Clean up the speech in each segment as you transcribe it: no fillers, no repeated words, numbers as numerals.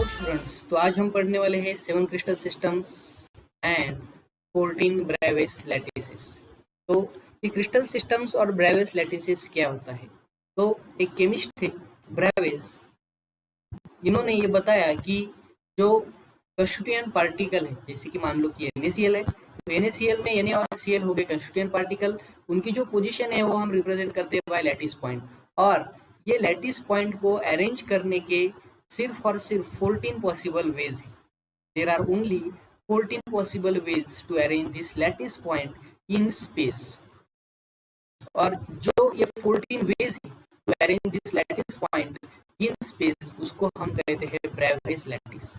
Students, तो आज हम पढ़ने वाले हैं 7 crystal systems and 14 Brevis lattices. तो ये क्रिस्टल सिस्टम्स और ब्रेविस लैटिसेस क्या होता है? तो एक केमिस्ट थे ब्रेविस, इन्होंने ये बताया कि जो कंस्टिट्यूएंट पार्टिकल है, जैसे कि मान लो कि NaCl है, तो NaCl में Na और Cl हो गए कंस्टिट्यूएंट पार्टिकल। उनकी जो पोजीशन है वो हम रिप्रेजेंट करते हैं बाय लैटिस पॉइंट, और ये लैटिस पॉइंट को अरेंज करने के सिर्फ और सिर्फ 14 पॉसिबल वेज है। There are only 14 possible ways to arrange this lattice point in space. और जो ये 14 वेज है to arrange this lattice point in space, उसको हम कहते हैं ब्रेविस लैटिस।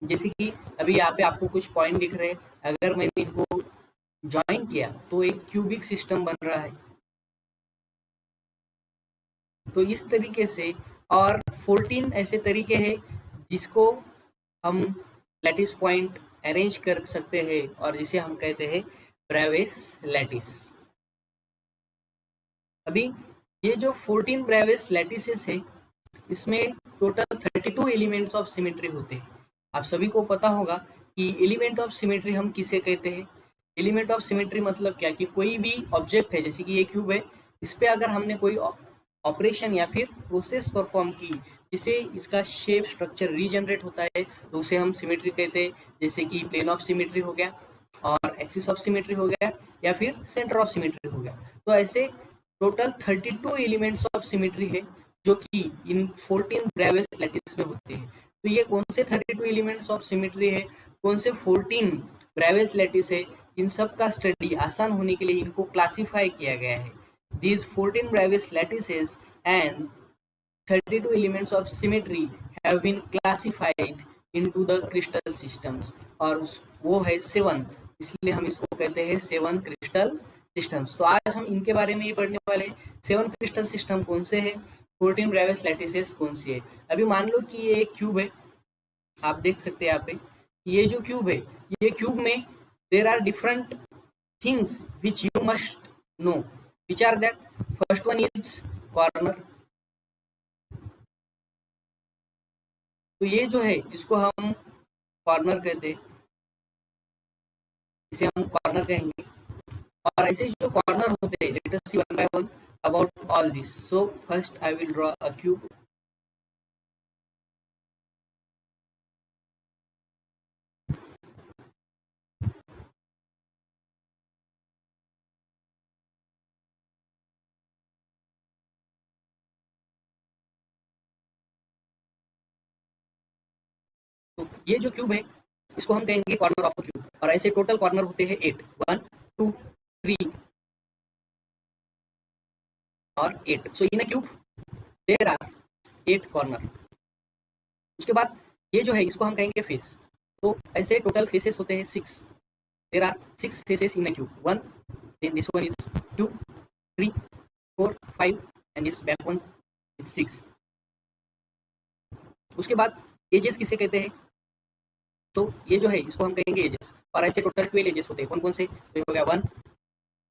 जैसे कि अभी यहाँ पे आपको कुछ पॉइंट दिख रहे हैं, अगर मैंने इनको ज्वाइन किया तो एक क्यूबिक सिस्टम बन रहा है। तो इस तरीके से और 14 ऐसे तरीके हैं जिसको हम लैटिस पॉइंट अरेंज कर सकते हैं और जिसे हम कहते हैं ब्रेविस लैटिस। अभी ये जो 14 ब्रेविस लैटिसेस है, इसमें टोटल 32 एलिमेंट्स ऑफ सिमेट्री होते हैं। आप सभी को पता होगा कि एलिमेंट ऑफ सिमेट्री हम किसे कहते हैं। एलिमेंट ऑफ सिमेट्री मतलब क्या, कि कोई भी ऑब्जेक्ट है, जैसे कि ये क्यूब है, इस पे अगर हमने कोई ऑपरेशन या फिर प्रोसेस परफॉर्म की जिससे इसका शेप स्ट्रक्चर रीजनरेट होता है, तो उसे हम सिमेट्री कहते हैं। जैसे कि प्लेन ऑफ सिमेट्री हो गया, और एक्सिस ऑफ सिमेट्री हो गया, या फिर सेंटर ऑफ सिमेट्री हो गया। तो ऐसे टोटल 32 एलिमेंट्स ऑफ सिमेट्री है जो कि इन 14 ब्रेविस लैटिस में होते हैं। तो ये कौन से 32 एलिमेंट्स ऑफ सिमेट्री है, कौन से 14 ब्रेविस लैटिस है, इन सब का स्टडी आसान होने के लिए इनको क्लासिफाई किया गया है। These 14 Brevis lattices and 32 elements of symmetry have been classified into the crystal systems, और वो है 7, इसलिए हम इसको कहते हैं 7 क्रिस्टल सिस्टम्स। तो आज हम इनके बारे में ही पढ़ने वाले हैं। 7 क्रिस्टल सिस्टम कौन से हैं, 14 ब्रेविस लैटिसेस कौन सी है। अभी मान लो कि ये एक क्यूब है, आप देख सकते हैं यहाँ पे, ये जो क्यूब है, ये क्यूब में there are different things which you must know, which are that? First one is corner। तो ये जो है इसको हम कॉर्नर कहते हैं, इसे हम कॉर्नर कहेंगे। और ऐसे जो कॉर्नर होते हैं, let us see one by one about all this. So first I will draw a cube. तो ये जो क्यूब है इसको हम कहेंगे कॉर्नर ऑफ अ क्यूब, और ऐसे टोटल कॉर्नर होते हैं 8, 1 2 3 और 8। So in a cube there are 8 corner. उसके बाद ये जो है इसको हम कहेंगे फेस। तो ऐसे टोटल फेसेस होते हैं 6। There are 6 faces in a cube, 1, then this one is 2, 3, 4, 5 and this back one is 6। उसके बाद एजेस किसे कहते हैं, तो ये जो है इसको हम कहेंगे एजेस, और ऐसे टोटल 12 एजेस होते हैं। कौन कौन से, तो ये हो गया 1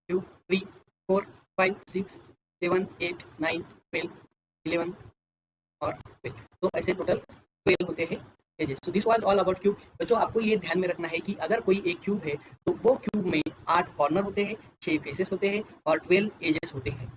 2 3 4 5 6 7 8 9 12 11 और 12। तो ऐसे टोटल 12 होते हैं edges. So this was all about cube. बच्चों, आपको ये ध्यान में रखना है कि अगर कोई एक क्यूब है तो वो क्यूब में 8 कॉर्नर होते हैं, 6 फेसेस होते हैं और 12 एजेस होते हैं।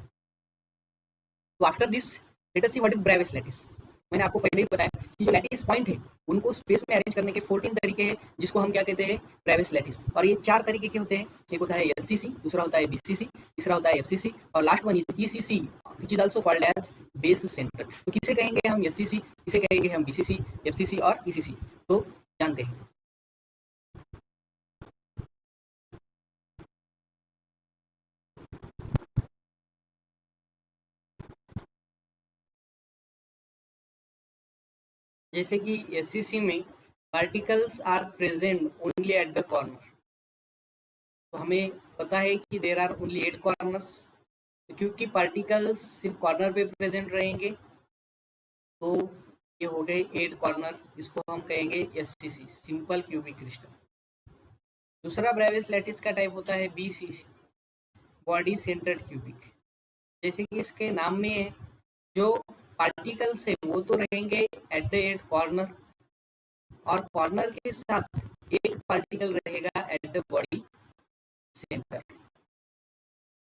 तो after this let us see what is Brevis lattice. मैंने आपको पहले ही बताया कि जो लैटिस पॉइंट है उनको स्पेस में अरेंज करने के 14 तरीके हैं, जिसको हम क्या कहते हैं, ब्रेविस लैटिस। और ये 4 तरीके के होते हैं। एक होता है एससीसी, दूसरा होता है बीसीसी, तीसरा होता है एफसीसी, और last one is ECC which is also called as base centre. तो किसे कहेंगे हम एससीसी, किसे कहेंगे हम बीसीसी, एफसीसी और ईसीसी, तो जानते हैं। जैसे कि एससीसी में particles are present only at the corner. तो हमें पता है कि देर आर ओनली 8 कॉर्नर्स, क्योंकि पार्टिकल्स सिर्फ कॉर्नर पे प्रेजेंट रहेंगे, तो ये हो गए 8 कॉर्नर। इसको हम कहेंगे एससीसी, सिंपल क्यूबिक क्रिस्टल। दूसरा ब्रेविस लैटिस का टाइप होता है बीसीसी, बॉडी सेंटर्ड क्यूबिक। जैसे कि इसके नाम में है, जो पार्टिकल्स है वो तो रहेंगे एट द एट कॉर्नर, और कॉर्नर के साथ एक पार्टिकल रहेगा एट द बॉडी सेंटर।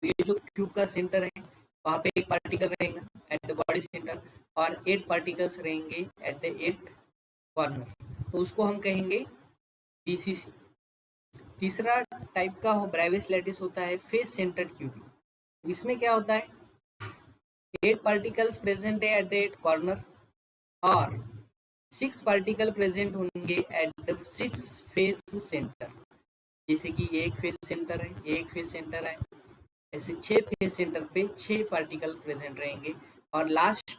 ये जो क्यूब का सेंटर है वहां पे एक पार्टिकल रहेगा एट द बॉडी सेंटर, और 8 पार्टिकल्स रहेंगे एट द 8 कॉर्नर, तो उसको हम कहेंगे बीसीसी। तीसरा टाइप का ब्रेविस लैटिस होता है फेस सेंटर्ड क्यूबिक। इसमें क्या होता है, 8 पार्टिकल्स प्रेजेंट है एट द 8 कॉर्नर, और 6 पार्टिकल प्रेजेंट होंगे एट द 6 फेस सेंटर। जैसे कि ये एक फेस सेंटर है, ये एक फेस सेंटर है, ऐसे 6 फेस सेंटर पे 6 पार्टिकल प्रेजेंट रहेंगे। और last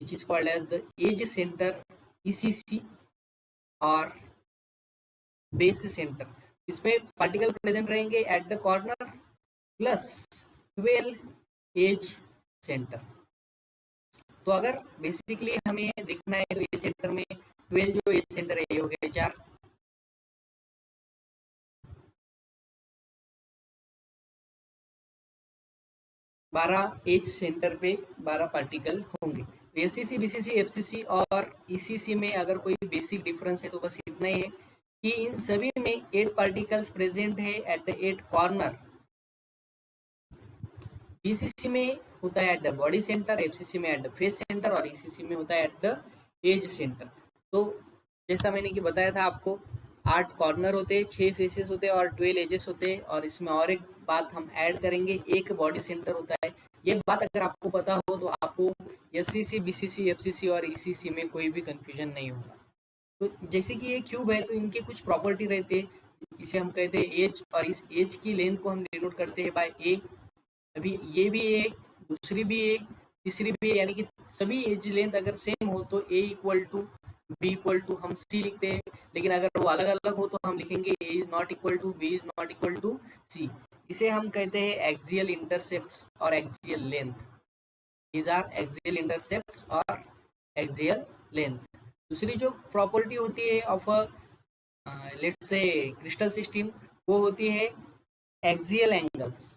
which is called as the edge centre ECC और बेस सेंटर, इसमें पार्टिकल प्रेजेंट रहेंगे at the corner plus 12 edge centre. तो अगर बेसिकली हमें देखना है तो एज सेंटर में 12 जो एज सेंटर है ये हो गए 4, 12 एज सेंटर पे 12 पार्टिकल होंगे। एसीसी, बीसीसी, एफसीसी और ईसीसी में अगर कोई बेसिक डिफरेंस है तो बस इतना ही है कि इन सभी में 8 पार्टिकल्स प्रेजेंट है एट द 8 कॉर्नर। बीसीसी में होता है at the body centre, FCC में एट द फेस सेंटर, और ईसीसी में होता है एट द एज सेंटर। तो जैसा मैंने कि बताया था आपको, 8 कॉर्नर होते हैं, 6 फेसेस होते हैं और 12 एजेस होते हैं। और इसमें और एक बात हम ऐड करेंगे, एक बॉडी सेंटर होता है। ये बात अगर आपको पता हो तो आपको एससीसी, बीसीसी, एफसीसी और ईसीसी में कोई भी कंफ्यूजन नहीं होगा। तो जैसे कि ये क्यूब है तो इनके कुछ प्रॉपर्टी रहते हैं, इसे हम कहते हैं एज, और इस एज की लेंथ को हम डिनोट करते हैं बाय ए। अभी ये भी ए, दूसरी भी ए, तीसरी भी ए, यानी कि सभी एज लेंथ अगर सेम हो तो A equal to B equal to हम सी लिखते हैं। लेकिन अगर वो अलग अलग हो तो हम लिखेंगे A is not equal to B is not equal to C. इसे हम कहते हैं एक्सियल इंटरसेप्ट्स और axial length. These are axial intercepts और एक्सियल लेंथ। दूसरी जो प्रॉपर्टी होती है of a lattice crystal system, वो होती है एक्सियल एंगल्स।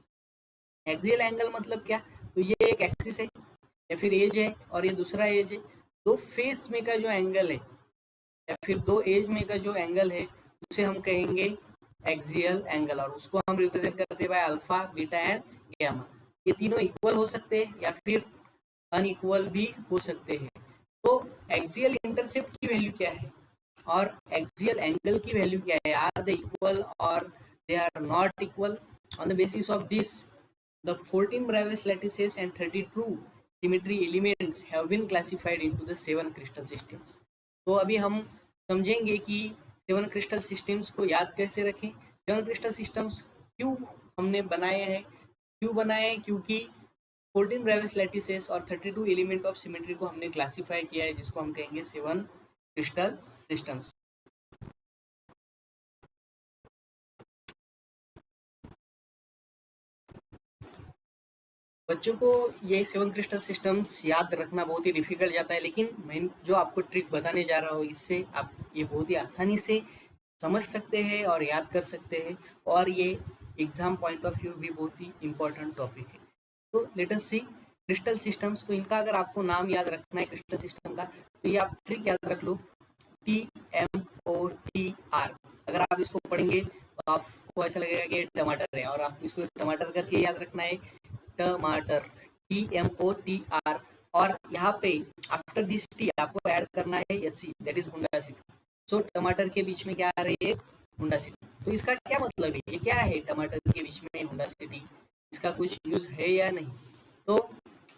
एक्सियल एंगल मतलब क्या, तो ये एक एक्सिस है या फिर एज है और ये दूसरा एज है, दो फेस में का जो एंगल है या फिर दो एज में का जो एंगल है उसे हम कहेंगे एक्सियल एंगल, और उसको हम रिप्रेजेंट करते हैं by alpha, beta and gamma. ये तीनों इक्वल हो सकते हैं या फिर अनइक्वल भी हो सकते हैं। तो एक्सियल इंटरसेप्ट की वैल्यू क्या है और एक्सियल एंगल की वैल्यू क्या है, आर दे इक्वल और they are not equal. On the basis of this the 14 Bravais lattices and 32 symmetry elements have been classified into the 7 crystal systems। तो अभी हम समझेंगे कि 7 crystal systems को याद कैसे रखें। 7 crystal systems क्यों हमने बनाए हैं, क्यों बनाए हैं, क्योंकि 14 Bravais lattices और 32 element of symmetry को हमने क्लासीफाई किया है, जिसको हम कहेंगे 7 crystal systems। बच्चों को ये 7 क्रिस्टल सिस्टम्स याद रखना बहुत ही डिफिकल्ट जाता है, लेकिन मैं जो आपको ट्रिक बताने जा रहा हूँ इससे आप ये बहुत ही आसानी से समझ सकते हैं और याद कर सकते हैं, और ये एग्जाम पॉइंट ऑफ व्यू भी बहुत ही इम्पोर्टेंट टॉपिक है। तो लेट अस सी क्रिस्टल सिस्टम्स। तो इनका अगर आपको नाम याद रखना है क्रिस्टल सिस्टम का, तो ये आप ट्रिक याद रख लो, TMOTR। अगर आप इसको पढ़ेंगे तो आपको ऐसा लगेगा कि टमाटर है, और आप इसको टमाटर करके याद रखना है, टमाटर, TMOTR। और यहाँ पे आफ्टर दिस टी आपको ऐड करना है HC, that is Honda City. So टमाटर के बीच में क्या आ रही है, एक होंडा सिटी। तो इसका क्या मतलब है, ये क्या है टमाटर के बीच में होंडा सिटी, इसका कुछ यूज है या नहीं। तो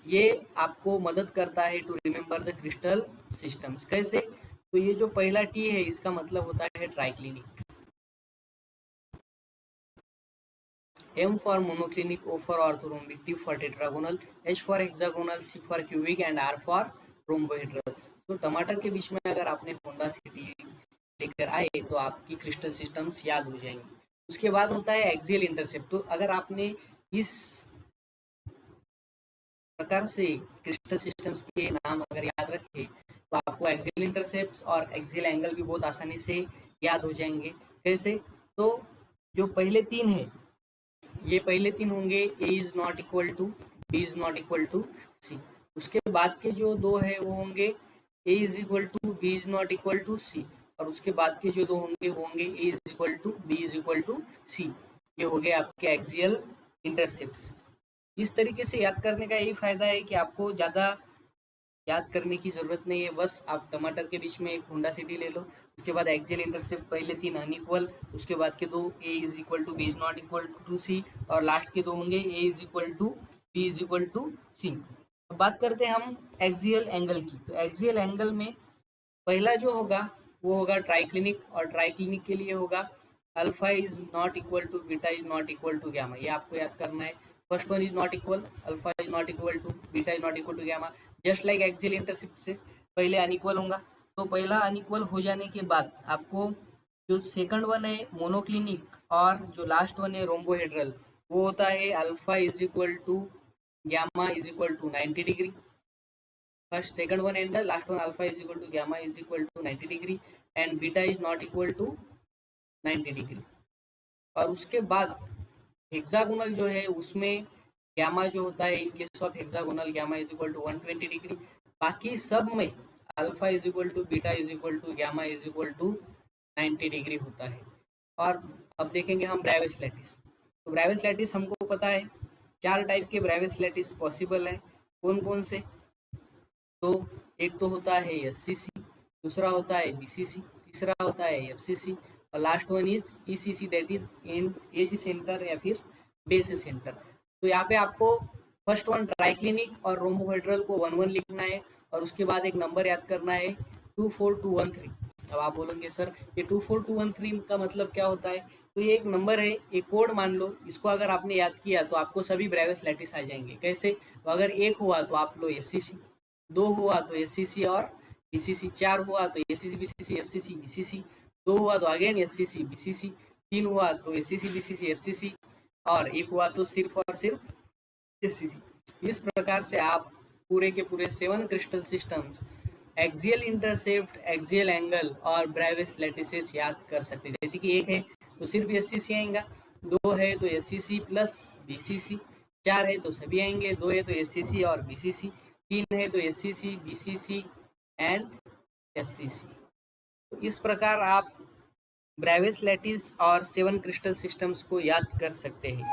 ये आपको मदद करता है to remember the crystal systems. कैसे, तो ये जो पहला टी है इसका मतलब होता है triclinic, M for monoclinic, O for orthorhombic, T for tetragonal, H for hexagonal, C for cubic and R for rhombohedral। तो टमाटर के बीच में अगर आपने होंडा सिटी लेकर आए तो आपकी क्रिस्टल सिस्टम्स याद हो जाएंगे। उसके बाद होता है एक्सियल इंटरसेप्ट। तो अगर आपने इस प्रकार से क्रिस्टल सिस्टम्स के नाम अगर याद रखे तो आपको एक्सियल इंटरसेप्ट्स और एक्सियल एंगल भी बहुत आसानी से याद हो जाएंगे। कैसे, तो जो पहले तीन है, ये पहले तीन होंगे, A is not equal to, B is not equal to C. उसके बाद के जो दो है वो होंगे a is equal to B is not equal to C, और उसके बाद के जो दो होंगे वो होंगे a is equal to B is equal to C. ये हो गए आपके एक्सियल इंटरसेप्ट्स। इस तरीके से याद करने का यही फायदा है कि आपको ज़्यादा याद करने की ज़रूरत नहीं है, बस आप टमाटर के बीच में एक होंडा सिटी ले लो, उसके बाद एक्सियल इंटरसेप्ट पहले तीन अनइक्वल, उसके बाद के दो a is equal to B is not equal to C, और लास्ट के दो होंगे a is equal to B is equal to C. अब बात करते हैं हम एक्सियल एंगल की। तो एक्सियल एंगल में पहला जो होगा वो होगा ट्राइक्लिनिक, और ट्राइक्लिनिक के लिए होगा alpha is not equal to beta is not equal to gamma. ये आपको याद करना है। First one is not equal, alpha is not equal to beta is not equal to gamma, just like axial intercept से पहले unequal होगा। तो पहला अनइक्वल हो जाने के बाद आपको जो सेकंड वन है मोनोक्लिनिक और जो लास्ट वन है रोम्बोहेड्रल, वो होता है alpha is equal to gamma is equal to 90 degree. First, second one and the last one alpha is equal to gamma is equal to 90 degree and beta is not equal to 90 degree। और उसके बाद hexagonal जो है उसमें gamma जो होता है in case of hexagonal gamma is equal to 120 degree. बाकी सब में alpha is equal to beta is equal to gamma is equal to 90 degree होता है। और अब देखेंगे हम ब्रेविस लैटिस। तो ब्रेविस लैटिस हमको पता है चार टाइप के ब्रेविस लैटिस पॉसिबल है। कौन कौन से? तो एक तो होता है एससीसी, दूसरा होता है बीसीसी, तीसरा होता है एफसीसी, और last one is ECC, that is edge centre या फिर बेस सेंटर। तो यहाँ पे आपको फर्स्ट वन ट्राइक्लिनिक और रोम्बोहेड्रल को 1 1 लिखना है, और उसके बाद एक नंबर याद करना है 24213। अब आप बोलेंगे सर ये 24213 का मतलब क्या होता है? तो ये एक नंबर है, एक कोड मान लो, इसको अगर आपने याद किया तो आपको सभी ब्रेविस लैटिस आ जाएंगे। कैसे? तो अगर एक हुआ तो आप लो एससीसी, दो हुआ तो एससीसी और बीसीसी, चार हुआ तो एससीसी बीसीसी एफसीसी बीसीसी, दो हुआ तो अगेन एससीसी बीसीसी, तीन हुआ तो एससीसी बीसीसी एफसीसी, और एक हुआ तो सिर्फ और सिर्फ एससीसी। इस प्रकार से आप पूरे के पूरे 7 crystal systems, axial intercept, axial angle और ब्रेविस लैटिसेस याद कर सकते हैं। जैसे कि एक है तो सिर्फ एससीसी आएगा, दो है तो एससीसी प्लस बीसीसी, चार है तो सभी आएंगे, दो है तो एससीसी और बीसीसी, तीन है तो एससीसी बीसीसी एंड एफसीसी। तो इस प्रकार आप ब्रेविस लैटिस और 7 क्रिस्टल सिस्टम्स को याद कर सकते हैं।